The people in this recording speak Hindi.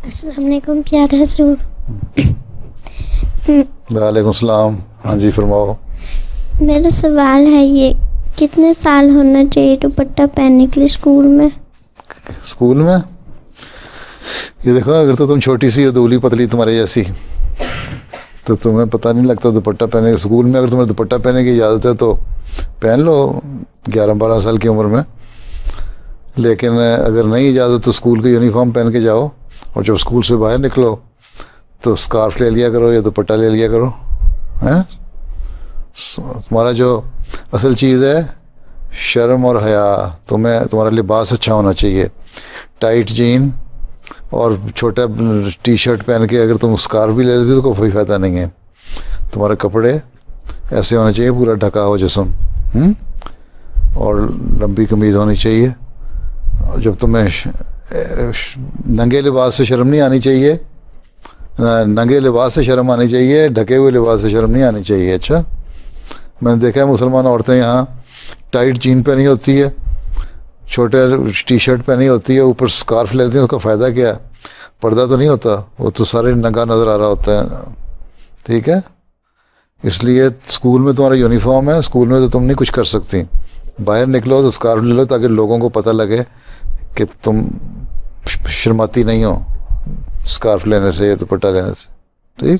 अस्सलाम वालेकुम प्यारे हजूर। वालेकुम सलाम। हाँ जी फरमाओ। मेरा सवाल है ये, कितने साल होना चाहिए दुपट्टा पहनने के लिए स्कूल में? स्कूल में ये देखो, अगर तो तुम छोटी सी हो, दुबली पतली तुम्हारे जैसी, तो तुम्हें पता नहीं लगता दुपट्टा पहने के। स्कूल में अगर तुम्हें दुपट्टा पहनने की इजाज़त है तो पहन लो 11-12 साल की उम्र में। लेकिन अगर नहीं इजाज़त तो स्कूल की यूनिफॉर्म पहन के जाओ, और जब स्कूल से बाहर निकलो तो स्कार्फ ले लिया करो या दुपट्टा ले लिया करो। हैं, तुम्हारा जो असल चीज़ है शर्म और हया, तुम्हारा लिबास अच्छा होना चाहिए। टाइट जीन और छोटा टी शर्ट पहन के अगर तुम स्कार्फ भी ले लेते तो कोई फ़ायदा नहीं है। तुम्हारे कपड़े ऐसे होने चाहिए, पूरा ढका हो जिस्म, और लंबी कमीज़ होनी चाहिए। और जब तुम्हें नंगे लिबास से शर्म नहीं आनी चाहिए, नंगे लिबास से शर्म आनी चाहिए, ढके हुए लिबास से शर्म नहीं आनी चाहिए। अच्छा, मैंने देखा है मुसलमान औरतें यहाँ टाइट जीन पहनी होती है, छोटे टी शर्ट पहनी होती है, ऊपर स्कार्फ ले लेती है। उसका फ़ायदा क्या है? पर्दा तो नहीं होता, वो तो सारे नंगा नज़र आ रहा होता है। ठीक है, इसलिए स्कूल में तुम्हारा यूनिफॉर्म है, स्कूल में तो तुम नहीं कुछ कर सकती। बाहर निकलो तो स्कार्फ ले लो ताकि लोगों को पता लगे कि तुम शर्माती नहीं हो स्कार्फ लेने से या दुपट्टा लेने से। ठीक।